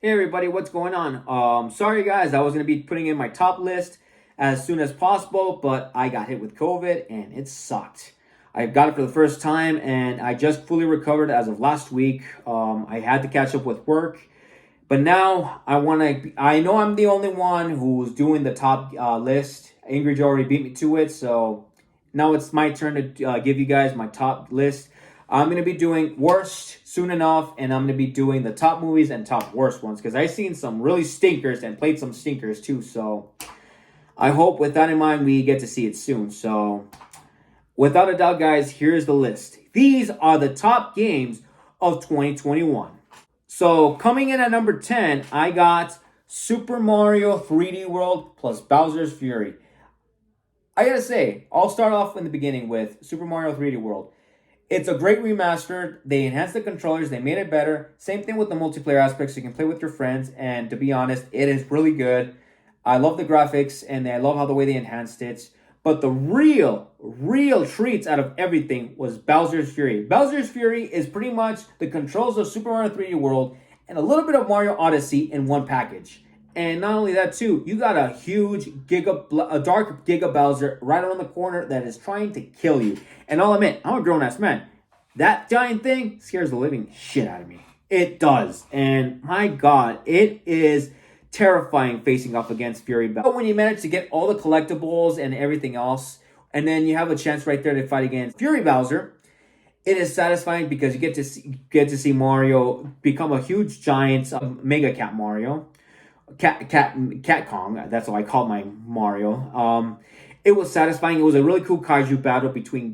Hey everybody, what's going on? Sorry guys, I was gonna be putting in my top list as soon as possible, but I got hit with COVID and it sucked. I got it for the first time and I just fully recovered as of last week. I had to catch up with work, but now I wanna. I know I'm the only one who's doing the top list. Ingrid already beat me to it, so now it's my turn to give you guys my top list. I'm going to be doing worst soon enough, and I'm going to be doing the top movies and top worst ones because I've seen some really stinkers and played some stinkers too. So I hope with that in mind, we get to see it soon. So without a doubt, guys, here's the list. These are the top games of 2021. So coming in at number 10, I got Super Mario 3D World plus Bowser's Fury. I gotta say, I'll start off in the beginning with Super Mario 3D World. It's a great remaster. They enhanced the controllers. They made it better. Same thing with the multiplayer aspects. You can play with your friends. And to be honest, it is really good. I love the graphics and I love how the way they enhanced it. But the real treats out of everything was Bowser's Fury. Bowser's Fury is pretty much the controls of Super Mario 3D World and a little bit of Mario Odyssey in one package. And not only that, too, you got a dark Giga Bowser right around the corner that is trying to kill you. And I'll admit, I'm a grown-ass man. That giant thing scares the living shit out of me. It does. And my God, it is terrifying facing off against Fury Bowser. But when you manage to get all the collectibles and everything else, and then you have a chance right there to fight against Fury Bowser, it is satisfying because you get to see Mario become a huge giant, Mega Cat Mario. Cat Kong. That's what I called my Mario. It was satisfying. It was a really cool kaiju battle between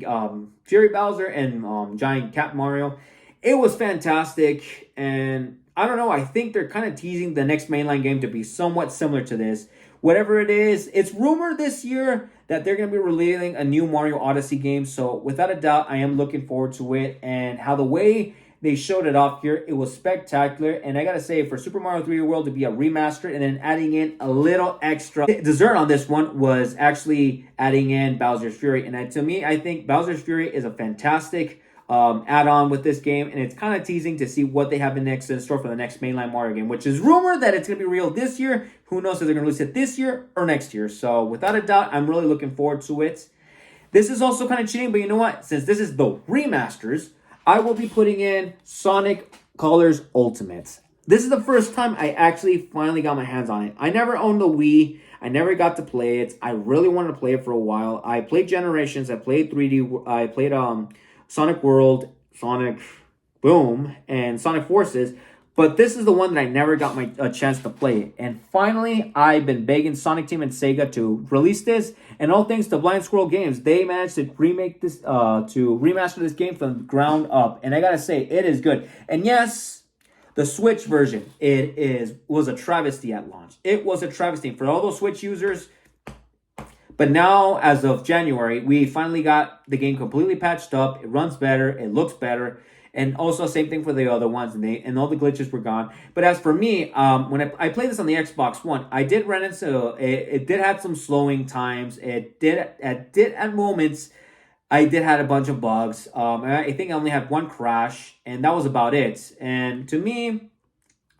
Fury Bowser and Giant Cat Mario. It was fantastic, and I don't know. I think they're kind of teasing the next mainline game to be somewhat similar to this. Whatever it is, it's rumored this year that they're going to be releasing a new Mario Odyssey game. So without a doubt, I am looking forward to it, and how the way they showed it off here, it was spectacular. And I gotta say, for Super Mario 3D World to be a remaster and then adding in a little extra dessert on this one was actually adding in Bowser's Fury. And to me, I think Bowser's Fury is a fantastic add-on with this game. And it's kind of teasing to see what they have in store for the next mainline Mario game, which is rumored that it's going to be real this year. Who knows if they're going to release it this year or next year. So without a doubt, I'm really looking forward to it. This is also kind of cheating, but you know what? Since this is the remasters, I will be putting in Sonic Colors Ultimates. This is the first time I actually finally got my hands on it. I never owned the Wii. I never got to play it. I really wanted to play it for a while. I played Generations. I played 3D. I played Sonic World, Sonic Boom, and Sonic Forces. But this is the one that I never got a chance to play. And finally, I've been begging Sonic Team and Sega to release this. And all thanks to Blind Squirrel Games, they managed to remake this, to remaster this game from the ground up. And I gotta say, it is good. And yes, the Switch version, was a travesty at launch. It was a travesty for all those Switch users. But now, as of January, we finally got the game completely patched up. It runs better. It looks better. And also, same thing for the other ones, and all the glitches were gone. But as for me, when I played this on the Xbox One, I did run into it did have some slowing times. It did at moments. I did had a bunch of bugs. I think I only had one crash, and that was about it. And to me,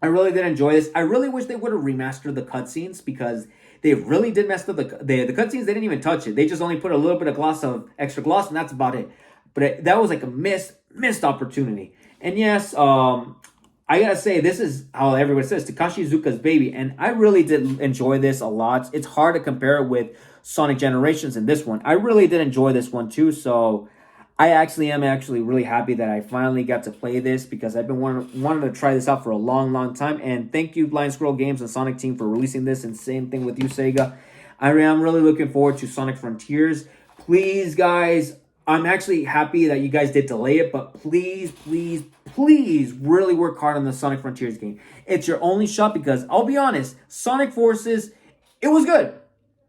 I really did enjoy this. I really wish they would have remastered the cutscenes because they really did mess up the cutscenes. They didn't even touch it. They just only put a little bit of extra gloss, and that's about it. But that was like a missed opportunity. And yes, I gotta say, this is how everyone says, Takashi Iizuka's baby. And I really did enjoy this a lot. It's hard to compare it with Sonic Generations and this one. I really did enjoy this one too. So I am really happy that I finally got to play this because I've been wanting to try this out for a long time. And thank you, Blind Squirrel Games and Sonic Team, for releasing this. And same thing with you, Sega. I am really looking forward to Sonic Frontiers. Please, guys, I'm actually happy that you guys did delay it, but please really work hard on the Sonic Frontiers game. It's your only shot because, I'll be honest, Sonic Forces, it was good,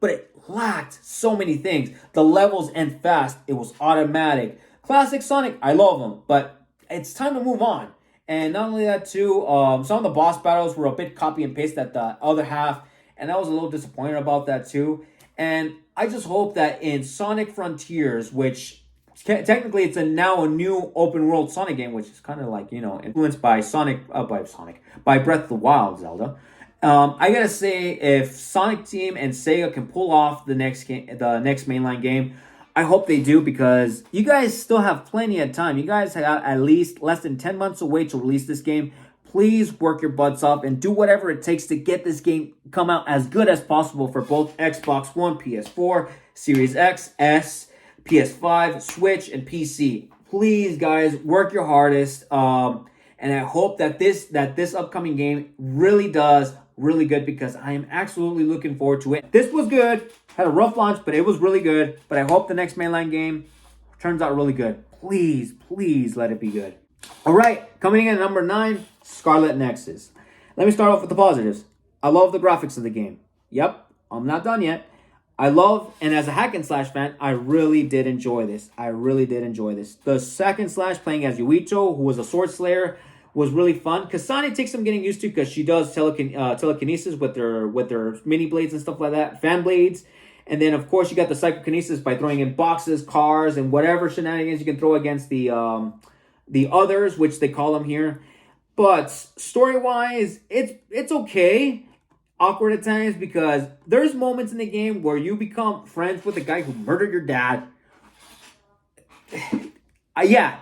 but it lacked so many things. The levels end fast. It was automatic. Classic Sonic, I love them, but it's time to move on. And not only that, too, some of the boss battles were a bit copy and paste at the other half, and I was a little disappointed about that, too. And I just hope that in Sonic Frontiers, which technically it's now a new open world Sonic game, which is kind of like, influenced by by Breath of the Wild, Zelda. I gotta say, if Sonic Team and Sega can pull off the next mainline game, I hope they do, because you guys still have plenty of time. You guys have at least less than 10 months away to release this game. Please work your butts off and do whatever it takes to get this game come out as good as possible for both Xbox One, PS4, Series X, S, PS5, Switch, and PC. Please, guys, work your hardest. And I hope that this upcoming game really does really good, because I am absolutely looking forward to it. This was good. Had a rough launch, but it was really good. But I hope the next mainline game turns out really good. Please, please let it be good. All right, coming in at number 9, Scarlet Nexus. Let me start off with the positives. I love the graphics of the game. Yep, I'm not done yet. And as a hack and slash fan, I really did enjoy this. The hack and slash playing as Yuito, who was a sword slayer, was really fun. Kasane takes some getting used to, because she does telekinesis with her mini blades and stuff like that, fan blades. And then, of course, you got the psychokinesis by throwing in boxes, cars, and whatever shenanigans you can throw against the others, which they call them here. But story-wise, it's okay. Awkward at times, because there's moments in the game where you become friends with the guy who murdered your dad.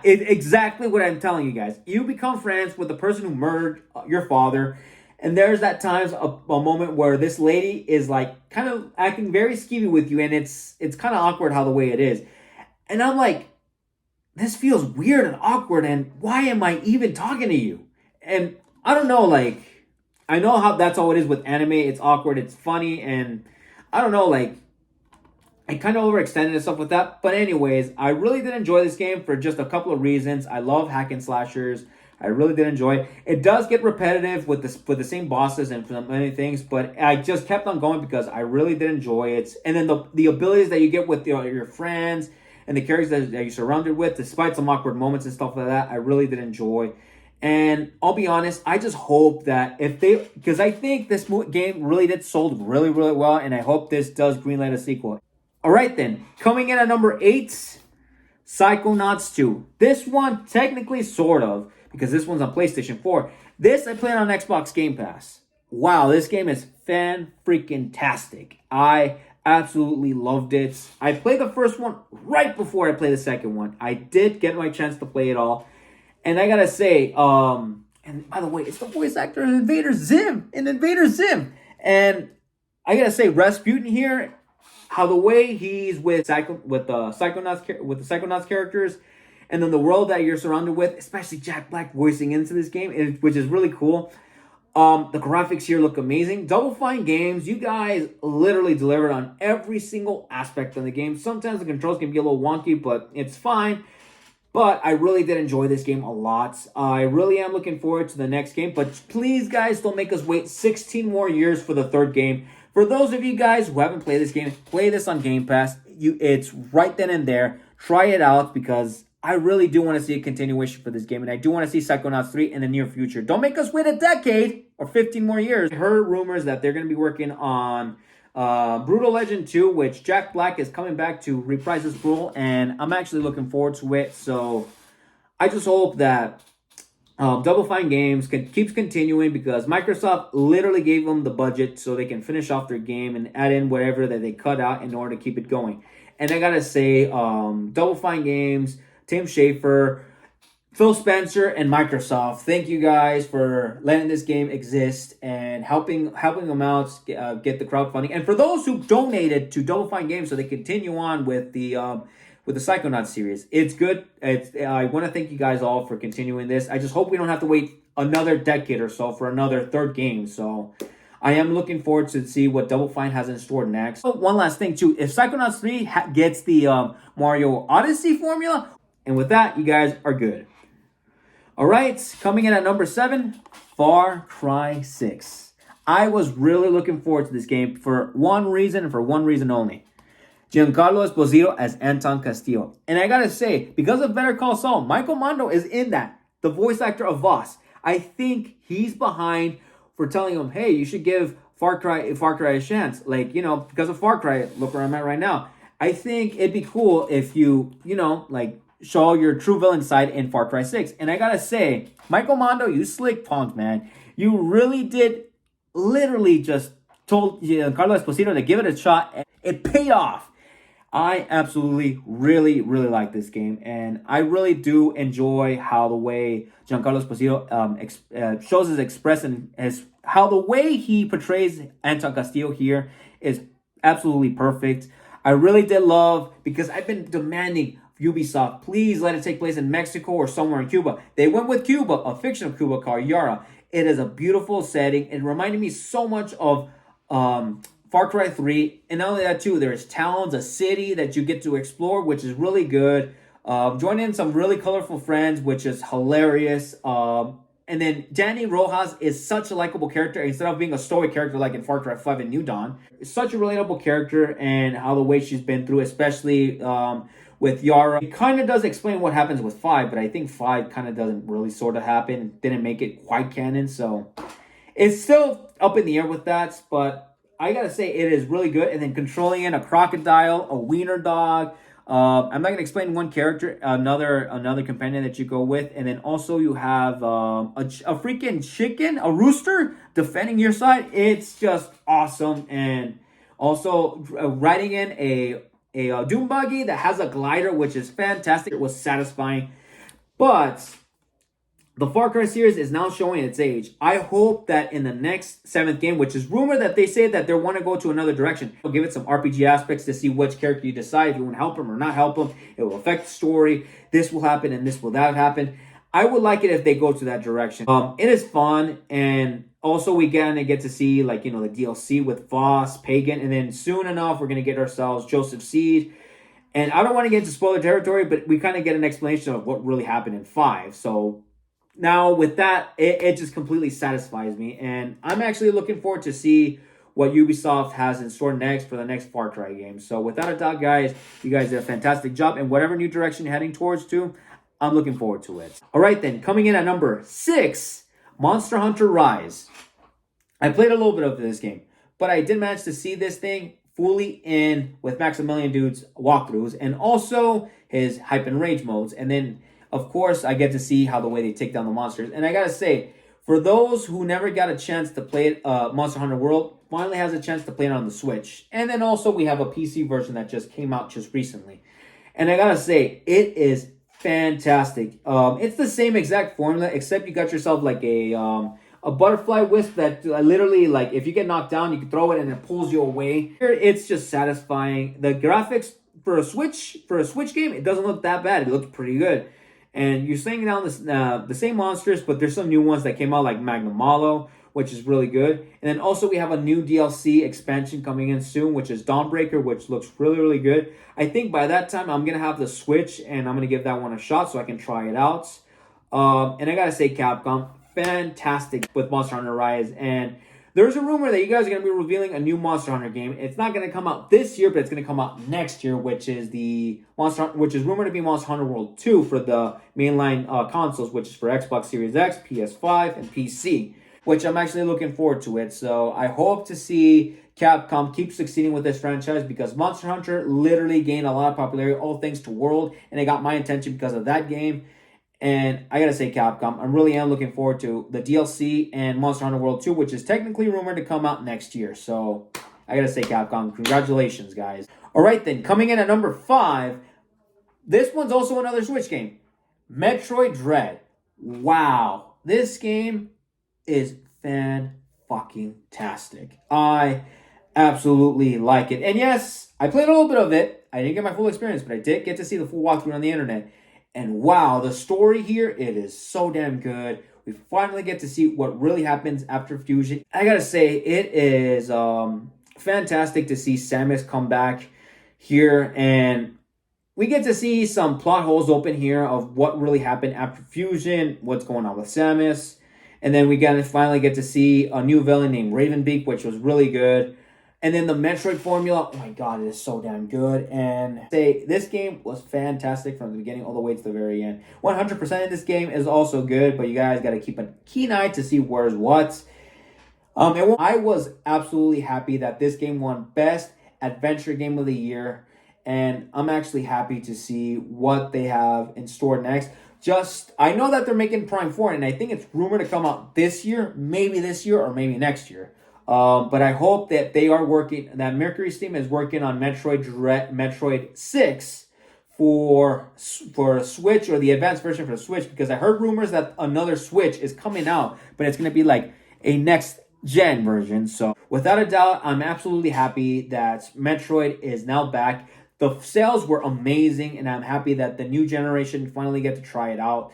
Exactly what I'm telling you guys. You become friends with the person who murdered your father. And there's that times a moment where this lady is like kind of acting very skeevy with you, and it's kind of awkward how the way it is. And I'm like, this feels weird and awkward, and why am I even talking to you? And I don't know, like, I know how that's all it is with anime. It's awkward, it's funny, and I don't know, like, I kind of overextended and stuff with that. But anyways, I really did enjoy this game for just a couple of reasons. I love hack and slashers. I really did enjoy it. It does get repetitive with the same bosses and many things, but I just kept on going because I really did enjoy it. And then the abilities that you get with your friends and the characters that you're surrounded with, despite some awkward moments and stuff like that, I really did enjoy. And I'll be honest, I just hope that because I think this game really did sold really, really well, and I hope this does greenlight a sequel. All right then, coming in at number 8, Psychonauts 2. This one, technically, sort of, because this one's on PlayStation 4. This I played on Xbox Game Pass. Wow, this game is fan-freaking-tastic. I absolutely loved it. I played the first one right before I played the second one. I did get my chance to play it all. And I gotta say, and by the way, it's the voice actor in Invader Zim. And I gotta say, Rasputin here, how the way he's with the Psychonauts characters, and then the world that you're surrounded with, especially Jack Black voicing into this game, which is really cool. The graphics here look amazing. Double Fine Games, you guys literally delivered on every single aspect of the game. Sometimes the controls can be a little wonky, but it's fine. But I really did enjoy this game a lot. I really am looking forward to the next game. But please, guys, don't make us wait 16 more years for the third game. For those of you guys who haven't played this game, play this on Game Pass. It's right then and there. Try it out, because I really do want to see a continuation for this game. And I do want to see Psychonauts 3 in the near future. Don't make us wait a decade or 15 more years. I heard rumors that they're going to be working on Brutal Legend 2, which Jack Black is coming back to reprise his role, and I'm actually looking forward to it. So I just hope that Double Fine Games keeps continuing, because Microsoft literally gave them the budget so they can finish off their game and add in whatever that they cut out in order to keep it going. And I gotta say, Double Fine Games, Tim Schafer, Phil Spencer, and Microsoft, thank you guys for letting this game exist and helping them out get the crowdfunding. And for those who donated to Double Fine Games so they continue on with the Psychonauts series, it's good. I want to thank you guys all for continuing this. I just hope we don't have to wait another decade or so for another third game. So I am looking forward to see what Double Fine has in store next. Oh, one last thing too, if Psychonauts 3 gets the Mario Odyssey formula, and with that, you guys are good. All right, coming in at number 7, Far Cry 6. I was really looking forward to this game for one reason and for one reason only. Giancarlo Esposito as Anton Castillo. And I gotta say, because of Better Call Saul, Michael Mondo is in that, the voice actor of Voss. I think he's behind for telling him, hey, you should give Far Cry a chance. Like, because of Far Cry, look where I'm at right now. I think it'd be cool if like show your true villain side in Far Cry 6. And I gotta say, Michael Mondo, you slick punk, man. You really did literally just told Carlos Esposito to give it a shot. It paid off. I absolutely, really, really like this game, and I really do enjoy how the way Giancarlo Esposito shows his expression, as how the way he portrays Anton Castillo here is absolutely perfect. I really did love, because I've been demanding Ubisoft, please let it take place in Mexico or somewhere in Cuba. They went with Cuba, a fictional Cuba called Yara. It is a beautiful setting. It reminded me so much of Far Cry 3. And not only that, too, there's towns, a city that you get to explore, which is really good. Join in some really colorful friends, which is hilarious. And then Danny Rojas is such a likable character. Instead of being a stoic character like in Far Cry 5 and New Dawn, it's such a relatable character, and how the way she's been through, especially with Yara. It kind of does explain what happens with 5, but I think 5 kind of doesn't really sort of happen. Didn't make it quite canon, so it's still up in the air with that, but I gotta say it is really good. And then controlling in a crocodile, a wiener dog. I'm not gonna explain one character, another companion that you go with, and then also you have a freaking chicken, a rooster defending your side. It's just awesome. And also riding in a doom buggy that has a glider, which is fantastic. It was satisfying, but the Far Cry series is now showing its age. I hope that in the next 7th game, which is rumored that they say that they want to go to another direction, they'll give it some RPG aspects to see which character you decide, if you want to help him or not help him. It will affect the story. This will happen and this will that happen. I would like it if they go to that direction. It is fun, and also we gonna get to see the DLC with Voss, Pagan, and then soon enough we're gonna get ourselves Joseph Seed. And I don't want to get into spoiler territory, but we kind of get an explanation of what really happened in 5. So now, with that, it just completely satisfies me. And I'm actually looking forward to see what Ubisoft has in store next for the next Far Cry game. So, without a doubt, guys, you guys did a fantastic job. And whatever new direction you're heading towards to, I'm looking forward to it. All right, then. Coming in at number 6, Monster Hunter Rise. I played a little bit of this game, but I did manage to see this thing fully in with Maximilian Dude's walkthroughs and also his Hype and Rage modes. And then of course, I get to see how the way they take down the monsters. And I gotta say, for those who never got a chance to play it, Monster Hunter World finally has a chance to play it on the Switch. And then also we have a PC version that just came out just recently. And I gotta say, it is fantastic. It's the same exact formula, except you got yourself like a butterfly wisp that literally, like, if you get knocked down, you can throw it and it pulls you away. Here, it's just satisfying. The graphics for a Switch game, it doesn't look that bad. It looks pretty good. And you're slaying down the same monsters, but there's some new ones that came out, like Magnum Malo, which is really good. And then also we have a new DLC expansion coming in soon, which is Dawnbreaker, which looks really, really good. I think by that time, I'm going to have the Switch, and I'm going to give that one a shot so I can try it out. And I got to say, Capcom, fantastic with Monster Hunter Rise. And there's a rumor that you guys are going to be revealing a new Monster Hunter game. It's not going to come out this year, but it's going to come out next year, which is rumored to be Monster Hunter World 2 for the mainline consoles, which is for Xbox Series X, PS5, and PC, which I'm actually looking forward to it. So I hope to see Capcom keep succeeding with this franchise, because Monster Hunter literally gained a lot of popularity, all thanks to World, and it got my attention because of that game. And I gotta say, Capcom, I really am looking forward to the DLC and Monster Hunter World 2, which is technically rumored to come out next year. So I gotta say, Capcom, congratulations, guys. All right, then, coming in at number 5, this one's also another Switch game, Metroid Red. Wow, this game is fan-fucking-tastic. I absolutely like it. And yes, I played a little bit of it. I didn't get my full experience, but I did get to see the full walkthrough on the internet. And wow, the story here, it is so damn good. We finally get to see what really happens after Fusion. I gotta say, it is fantastic to see Samus come back here. And we get to see some plot holes open here of what really happened after Fusion, what's going on with Samus. And then we finally get to see a new villain named Ravenbeak, which was really good. And then the Metroid formula, oh my god, it is so damn good. And this game was fantastic from the beginning all the way to the very end. 100% of this game is also good, but you guys got to keep a keen eye to see where's what. I was absolutely happy that this game won Best Adventure Game of the Year. and I'm actually happy to see what they have in store next. I know that they're making Prime 4, and I think it's rumored to come out this year, or maybe next year. But I hope that that Mercury Steam is working on Metroid 6 for Switch, or the advanced version for Switch, because I heard rumors that another Switch is coming out, but it's going to be like a next gen version. So without a doubt, I'm absolutely happy that Metroid is now back. The sales were amazing, and I'm happy that the new generation finally get to try it out.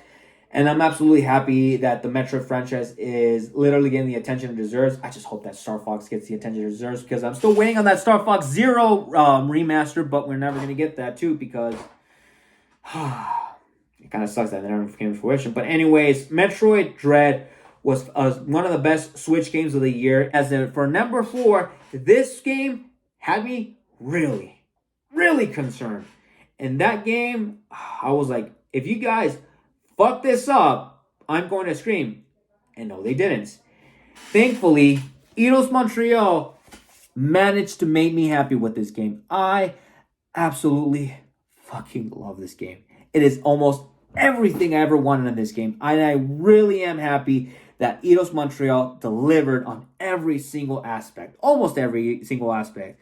And I'm absolutely happy that the Metroid franchise is literally getting the attention it deserves. I just hope that Star Fox gets the attention it deserves, because I'm still waiting on that Star Fox Zero remaster, but we're never going to get that too, because it kind of sucks that it never came to fruition. But anyways, Metroid Dread was one of the best Switch games of the year. For number 4, this game had me really, really concerned. In that game, I was like, if you guys fuck this up, I'm going to scream. And no, they didn't. Thankfully, Eidos Montreal managed to make me happy with this game. I absolutely fucking love this game. It is almost everything I ever wanted in this game. And I really am happy that Eidos Montreal delivered on every single aspect. Almost every single aspect.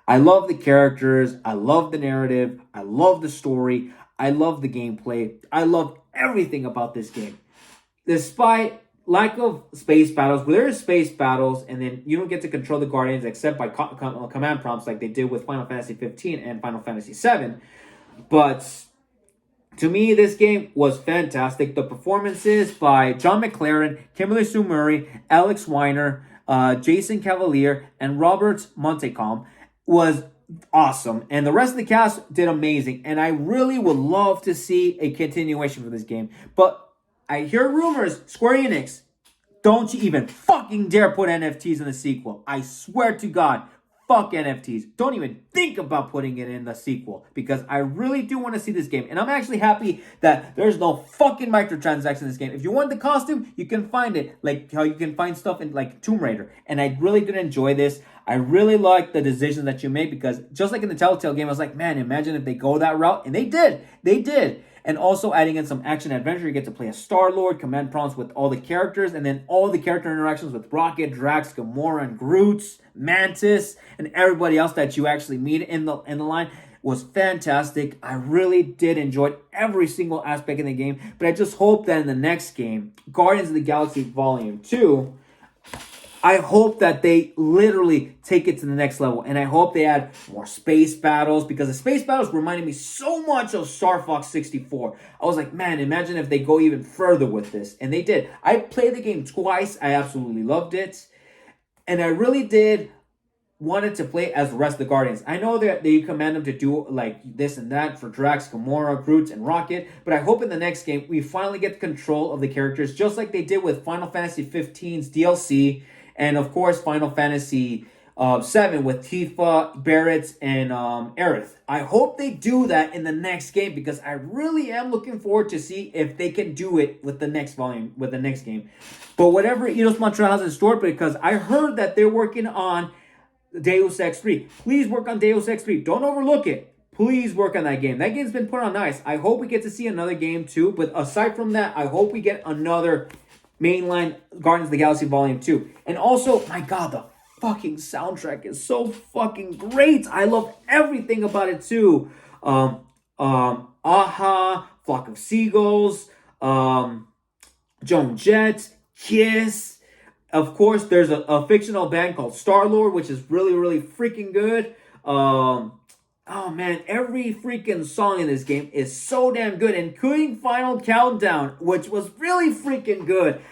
I love the characters. I love the narrative. I love the story. I love the gameplay. I love everything about this game. Despite lack of space battles, where there is space battles and then you don't get to control the Guardians except by command prompts like they did with Final Fantasy 15 and Final Fantasy 7. But to me, this game was fantastic. The performances by John McLaren, Kimberly Sue Murray, Alex Weiner, Jason Cavalier, and Robert Montecalm was awesome. And the rest of the cast did amazing. And I really would love to see a continuation for this game. But I hear rumors, Square Enix, don't you even fucking dare put NFTs in the sequel. I swear to God, fuck NFTs. Don't even think about putting it in the sequel, because I really do want to see this game. And I'm actually happy that there's no fucking microtransactions in this game. If you want the costume, you can find it. Like how you can find stuff in like Tomb Raider. And I really did enjoy this. I really like the decisions that you made, because just like in the Telltale game, I was like, man, imagine if they go that route. And they did. They did. And also adding in some action adventure. You get to play as Star-Lord, command prompts with all the characters, and then all the character interactions with Rocket, Drax, Gamora, and Groot, Mantis, and everybody else that you actually meet in the line was fantastic. I really did enjoy every single aspect in the game. But I just hope that in the next game, Guardians of the Galaxy Volume 2, I hope that they literally take it to the next level. And I hope they add more space battles, because the space battles reminded me so much of Star Fox 64. I was like, man, imagine if they go even further with this. And they did. I played the game twice. I absolutely loved it. And I really did wanted to play as the rest of the Guardians. I know that you command them to do like this and that for Drax, Gamora, Groot, and Rocket, but I hope in the next game we finally get control of the characters, just like they did with Final Fantasy 15's DLC, and of course Final Fantasy 7 with Tifa, Barrett, and Aerith. I hope they do that in the next game, because I really am looking forward to see if they can do it with the next volume, with the next game. But whatever Eidos Montreal has in store, because I heard that they're working on Deus Ex 3. Please work on Deus Ex 3. Don't overlook it. Please work on that game. That game's been put on ice. I hope we get to see another game too. But aside from that, I hope we get another mainline Guardians of the Galaxy Volume 2. And also, my God, the fucking soundtrack is so fucking great. I love everything about it too. Aha, Flock of Seagulls, Joan Jett, Kiss. Of course, there's a fictional band called Star-Lord, which is really, really freaking good. Oh man, every freaking song in this game is so damn good, including Final Countdown, which was really freaking good.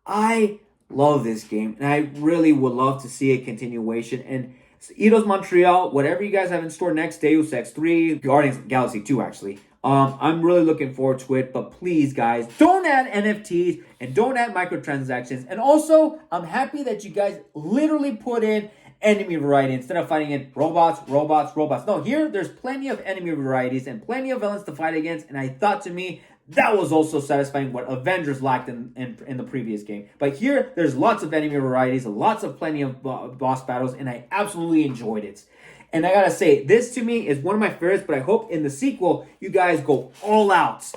I love this game, and I really would love to see a continuation. And Eidos Montreal, whatever you guys have in store next, Deus Ex 3, Guardians of the Galaxy 2, actually. I'm really looking forward to it, but please, guys, don't add NFTs and don't add microtransactions. And also, I'm happy that you guys literally put in enemy variety instead of fighting in robots. No, here, there's plenty of enemy varieties and plenty of villains to fight against, and I thought, to me, that was also satisfying what Avengers lacked in the previous game. But here, there's lots of enemy varieties, plenty of boss battles, and I absolutely enjoyed it. And I gotta say, this to me is one of my favorites, but I hope in the sequel, you guys go all out.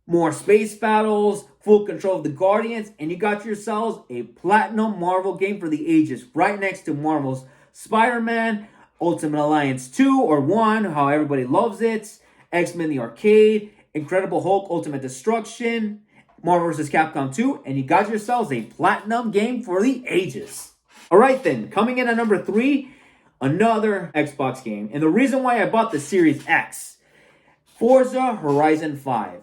More space battles, full control of the Guardians, and you got yourselves a platinum Marvel game for the ages, right next to Marvel's Spider-Man, Ultimate Alliance 2 or 1, how everybody loves it, X-Men the Arcade, Incredible Hulk Ultimate Destruction, Marvel vs. Capcom 2, and you got yourselves a platinum game for the ages. All right then, coming in at number 3, another Xbox game. And the reason why I bought the Series X, Forza Horizon 5.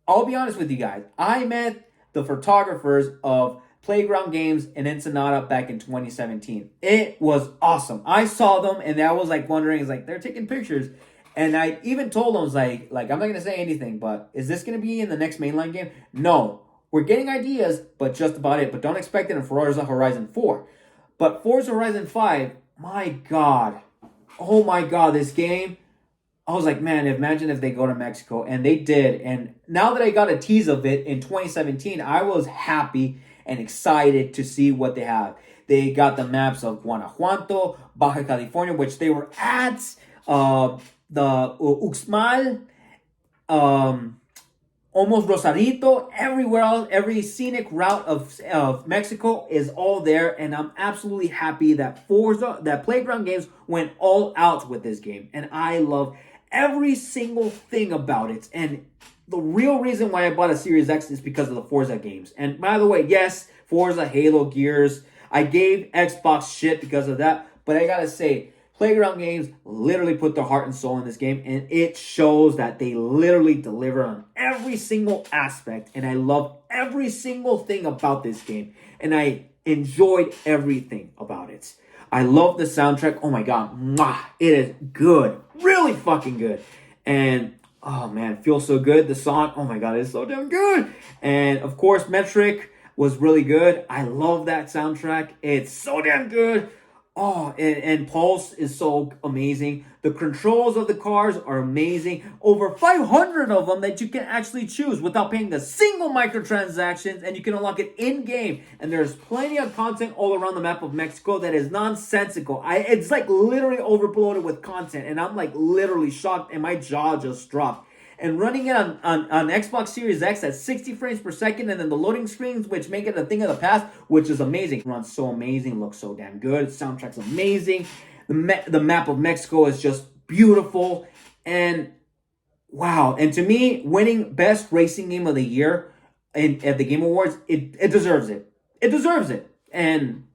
I'll be honest with you guys. I met the photographers of Playground Games in Ensenada back in 2017. It was awesome. I saw them and I was like wondering, it's like they're taking pictures. And I even told them, like I'm not going to say anything, but is this going to be in the next mainline game? No. We're getting ideas, but just about it. But don't expect it in Forza Horizon 4. But Forza Horizon 5, my God. Oh my God, this game. I was like, man, imagine if they go to Mexico. And they did. And now that I got a tease of it in 2017, I was happy and excited to see what they have. They got the maps of Guanajuato, Baja California, which they were at, the Uxmal, almost Rosarito, everywhere else, every scenic route of Mexico is all there. And I'm absolutely happy that Playground Games went all out with this game. And I love every single thing about it. And the real reason why I bought a Series X is because of the Forza games. And by the way, yes, Forza, Halo, Gears. I gave Xbox shit because of that. But I gotta say, Playground Games literally put their heart and soul in this game. And it shows that they literally deliver on every single aspect. And I love every single thing about this game. And I enjoyed everything about it. I love the soundtrack. Oh my God. Mwah, it is good. Really fucking good. And oh man, it feels so good. The song, oh my God, it's so damn good. And of course, Metric was really good. I love that soundtrack. It's so damn good. Oh, and Pulse is so amazing. The controls of the cars are amazing. Over 500 of them that you can actually choose without paying a single microtransactions, and you can unlock it in-game. And there's plenty of content all around the map of Mexico that is nonsensical. It's like literally overloaded with content, and I'm like literally shocked, and my jaw just dropped. And running it on Xbox Series X at 60 frames per second, and then the loading screens, which make it a thing of the past, which is amazing. It runs so amazing, looks so damn good. The soundtrack's amazing. The map of Mexico is just beautiful. And wow. And to me, winning Best Racing Game of the Year at the Game Awards, it deserves it. It deserves it. And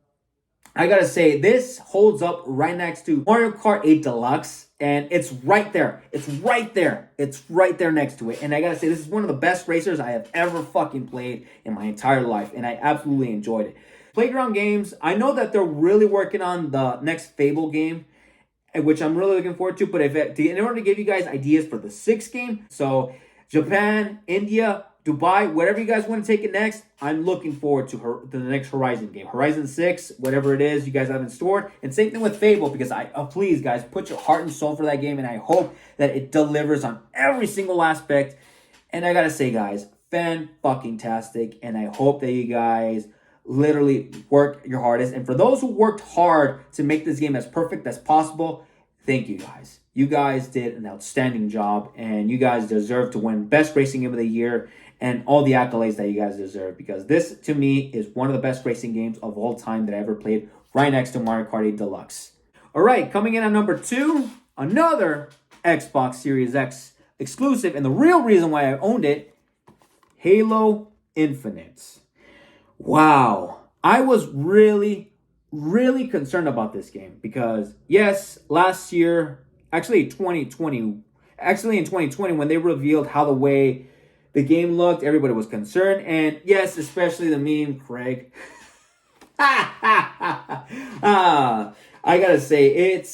I gotta say, this holds up right next to Mario Kart 8 Deluxe. And it's right there. It's right there. It's right there next to it. And I gotta say, this is one of the best racers I have ever fucking played in my entire life. And I absolutely enjoyed it. Playground Games, I know that they're really working on the next Fable game, which I'm really looking forward to. But in order to give you guys ideas for the 6th game, so Japan, India, Dubai, whatever you guys want to take it next, I'm looking forward to the next Horizon game. Horizon 6, whatever it is you guys have in store. And same thing with Fable, because please, guys, put your heart and soul for that game, and I hope that it delivers on every single aspect. And I gotta say, guys, fan-fucking-tastic, and I hope that you guys literally work your hardest. And for those who worked hard to make this game as perfect as possible, thank you, guys. You guys did an outstanding job, and you guys deserve to win Best Racing Game of the Year and all the accolades that you guys deserve, because this, to me, is one of the best racing games of all time that I ever played, right next to Mario Kart 8 Deluxe. All right, coming in at number 2, another Xbox Series X exclusive, and the real reason why I owned it, Halo Infinite. Wow. I was really concerned about this game because, yes, last year, actually in 2020, when they revealed how the way the game looked, everybody was concerned. And yes, especially the meme, Craig. I gotta say, it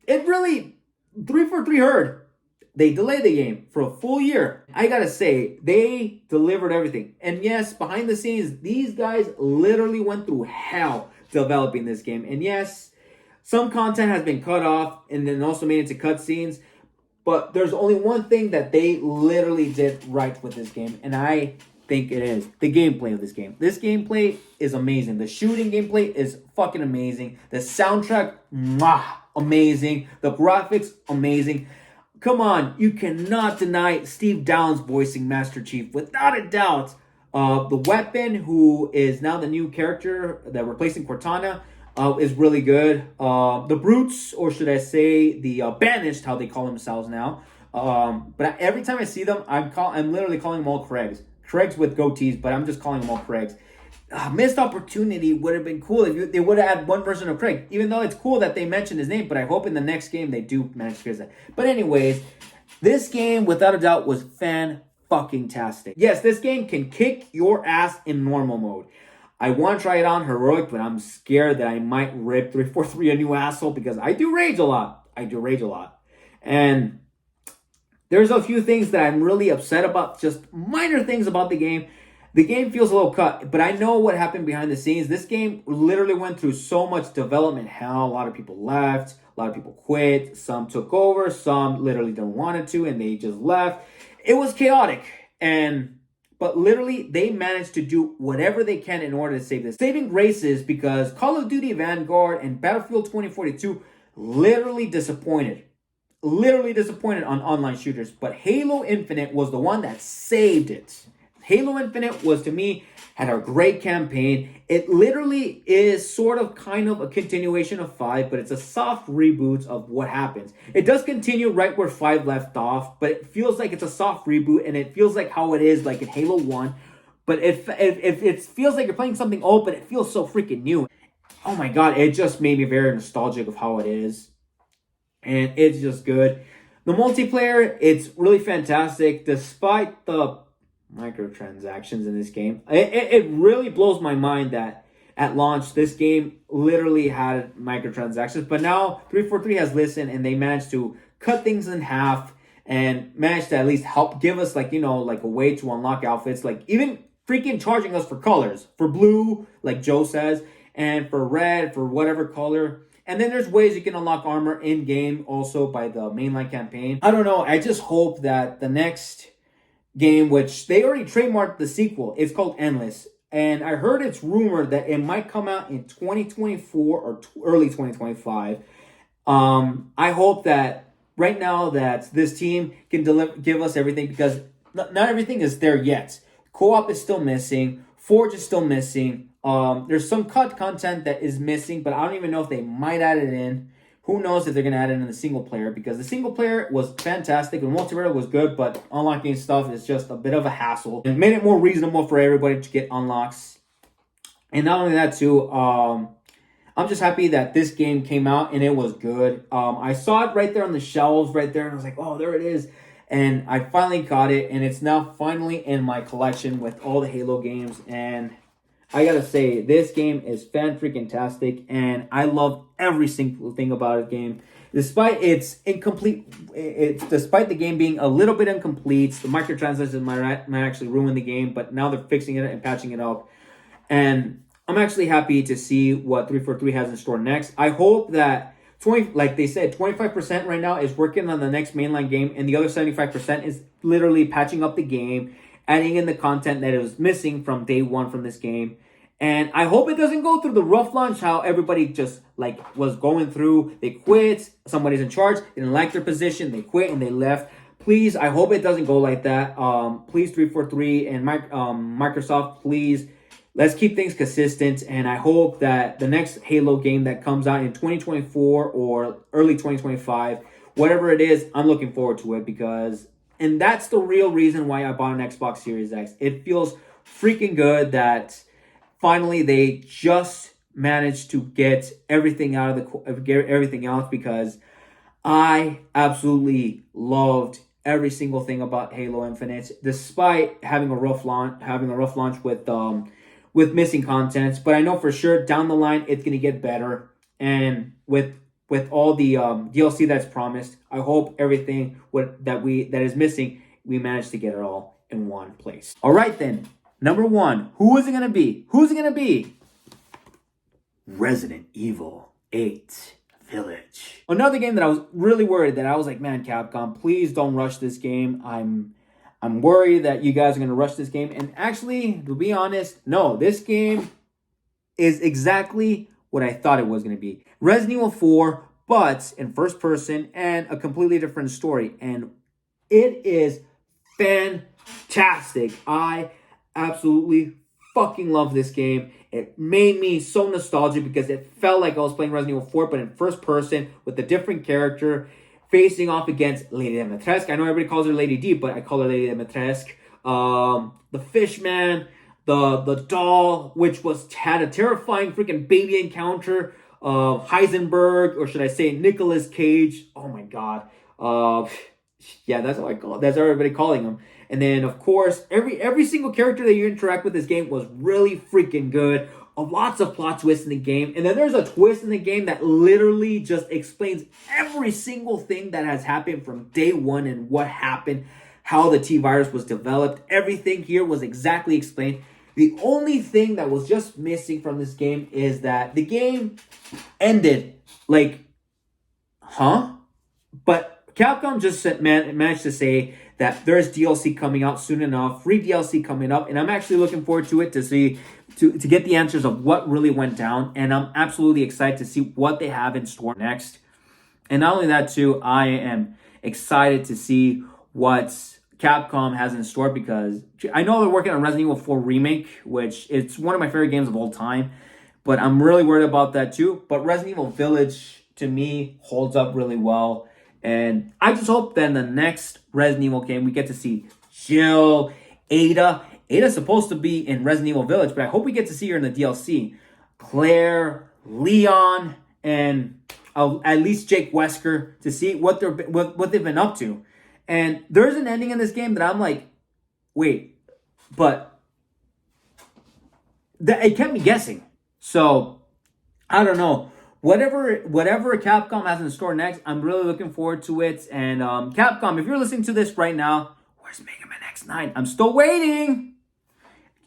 really 3 for 3 heard. They delayed the game for a full year. I gotta say, they delivered everything. And yes, behind the scenes, these guys literally went through hell developing this game. And yes, some content has been cut off and then also made into cutscenes. But there's only one thing that they literally did right with this game. And I think it is. The gameplay of this game. This gameplay is amazing. The shooting gameplay is fucking amazing. The soundtrack, mwah, amazing. The graphics, amazing. Come on, you cannot deny Steve Downes voicing Master Chief without a doubt. The weapon, who is now the new character that replacing Cortana, is really good. The brutes, or should I say the banished, how they call themselves now. But every time I see them, I'm literally calling them all Craigs. Craigs with goatees, but I'm just calling them all Craigs. Missed opportunity would have been cool if they would have had one version of Craig. Even though it's cool that they mentioned his name, but I hope in the next game they do manage to fix that. But anyways, this game, without a doubt, was fan-fucking-tastic. Yes, this game can kick your ass in normal mode. I want to try it on heroic, but I'm scared that I might rip 343 a new asshole because I do rage a lot. And there's a few things that I'm really upset about, just minor things about the game. The game feels a little cut, but I know what happened behind the scenes. This game literally went through so much development hell. A lot of people left. A lot of people quit. Some took over. Some literally didn't want it to, and they just left. It was chaotic. But literally, they managed to do whatever they can in order to save this. Saving graces because Call of Duty Vanguard and Battlefield 2042 literally disappointed. On online shooters. But Halo Infinite was the one that saved it. Halo Infinite was, to me, had a great campaign. It literally is sort of kind of a continuation of 5, but it's a soft reboot of what happens. It does continue right where 5 left off, but it feels like it's a soft reboot, and it feels like how it is like in Halo 1. But it feels like you're playing something old, but it feels so freaking new. Oh my god, it just made me very nostalgic of how it is. And it's just good. The multiplayer, it's really fantastic, despite the microtransactions in this game. It really blows my mind that at launch this game literally had microtransactions, but now 343 has listened and they managed to cut things in half and managed to at least help give us like a way to unlock outfits, like even freaking charging us for colors, for blue like Joe says, and for red, for whatever color. And then there's ways you can unlock armor in game also by the mainline campaign. I don't know, I just hope that the next game, which they already trademarked the sequel, it's called Endless, and I heard it's rumored that it might come out in 2024 or early 2025. I hope that right now that this team can give us everything, because not everything is there yet. Co-op is still missing. Forge is still missing. There's some cut content that is missing, but I don't even know if they might add it in. Who knows if they're going to add it in the single player, because the single player was fantastic. The multiplayer was good, but unlocking stuff is just a bit of a hassle. It made it more reasonable for everybody to get unlocks. And not only that too, I'm just happy that this game came out and it was good. I saw it right there on the shelves right there, and I was like, oh, there it is. And I finally got it, and it's now finally in my collection with all the Halo games. And I gotta say, this game is fan-freaking-tastic, and I love every single thing about the game. Despite its incomplete, despite the game being a little bit incomplete, the microtransactions might actually ruin the game, but now they're fixing it and patching it up. And I'm actually happy to see what 343 has in store next. I hope that, like they said, 25% right now is working on the next mainline game, and the other 75% is literally patching up the game, adding in the content that is missing from day one from this game. And I hope it doesn't go through the rough launch, how everybody just like was going through. They quit, somebody's in charge, they didn't like their position, they quit and they left. Please, I hope it doesn't go like that. Please, 343 and Microsoft, please, let's keep things consistent. And I hope that the next Halo game that comes out in 2024 or early 2025, whatever it is, I'm looking forward to it, because, and that's the real reason why I bought an Xbox Series X. It feels freaking good that finally they just managed to get everything out of everything else, because I absolutely loved every single thing about Halo Infinite, despite having a rough launch with missing contents. But I know for sure down the line it's gonna get better, and with all the DLC that's promised, I hope everything that is missing, we manage to get it all in one place. All right then. Number 1, who is it going to be? Who's it going to be? Resident Evil 8 Village. Another game that I was really worried that I was like, man, Capcom, please don't rush this game. I'm worried that you guys are going to rush this game. And actually, to be honest, no, this game is exactly what I thought it was going to be. Resident Evil 4, but in first person and a completely different story. And it is fantastic. I absolutely fucking love this game. It made me so nostalgic because it felt like I was playing Resident Evil 4, but in first person with a different character facing off against Lady Dimitrescu. I know everybody calls her Lady D, but I call her Lady Dimitrescu. The Fishman, the doll, which had a terrifying freaking baby encounter. Heisenberg, or should I say Nicolas Cage? Oh my god. Yeah, that's what I call it. That's what everybody calling him. And then, of course, every single character that you interact with this game was really freaking good. Lots of plot twists in the game. And then there's a twist in the game that literally just explains every single thing that has happened from day one and what happened, how the T-Virus was developed. Everything here was exactly explained. The only thing that was just missing from this game is that the game ended like, huh? But Capcom just managed to say that there's DLC coming out soon enough, free DLC coming up, and I'm actually looking forward to it to get the answers of what really went down, and I'm absolutely excited to see what they have in store next. And not only that too, I am excited to see what Capcom has in store, because I know they're working on Resident Evil 4 Remake, which it's one of my favorite games of all time, but I'm really worried about that too. But Resident Evil Village, to me, holds up really well. And I just hope that in the next Resident Evil game, we get to see Jill, Ada. Ada's supposed to be in Resident Evil Village, but I hope we get to see her in the DLC. Claire, Leon, and at least Jake Wesker, to see what they've been up to. And there's an ending in this game that I'm like, wait, but it kept me guessing. So, I don't know. Whatever Capcom has in store next, I'm really looking forward to it. And Capcom, if you're listening to this right now, where's Mega Man X9? I'm still waiting.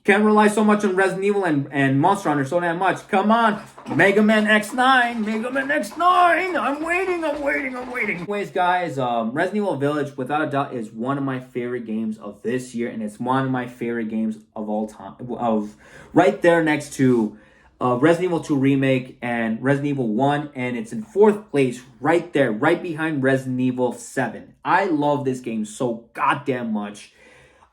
Can't rely so much on Resident Evil and Monster Hunter so damn much. Come on, Mega Man X9, Mega Man X9. I'm waiting. Anyways, guys, Resident Evil Village, without a doubt, is one of my favorite games of this year, and it's one of my favorite games of all time. Right there next to Resident Evil 2 Remake and Resident Evil 1, and it's in fourth place right there, right behind Resident Evil 7. I love this game so goddamn much.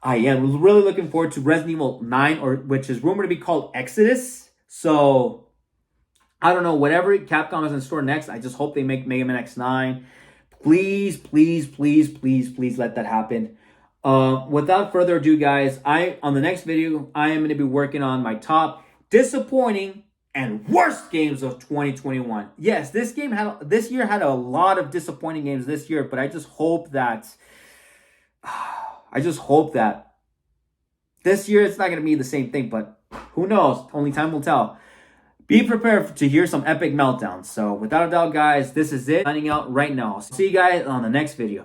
I am really looking forward to Resident Evil 9, which is rumored to be called Exodus. So, I don't know, whatever Capcom has in store next, I just hope they make Mega Man X9. Please let that happen. Without further ado, guys, on the next video, I am going to be working on my top disappointing and worst games of 2021. Yes, this year had a lot of disappointing games this year, but I just hope that this year it's not going to be the same thing, but who knows? Only time will tell. Be prepared to hear some epic meltdowns. So without a doubt, guys, this is it. Signing out right now. See you guys on the next video.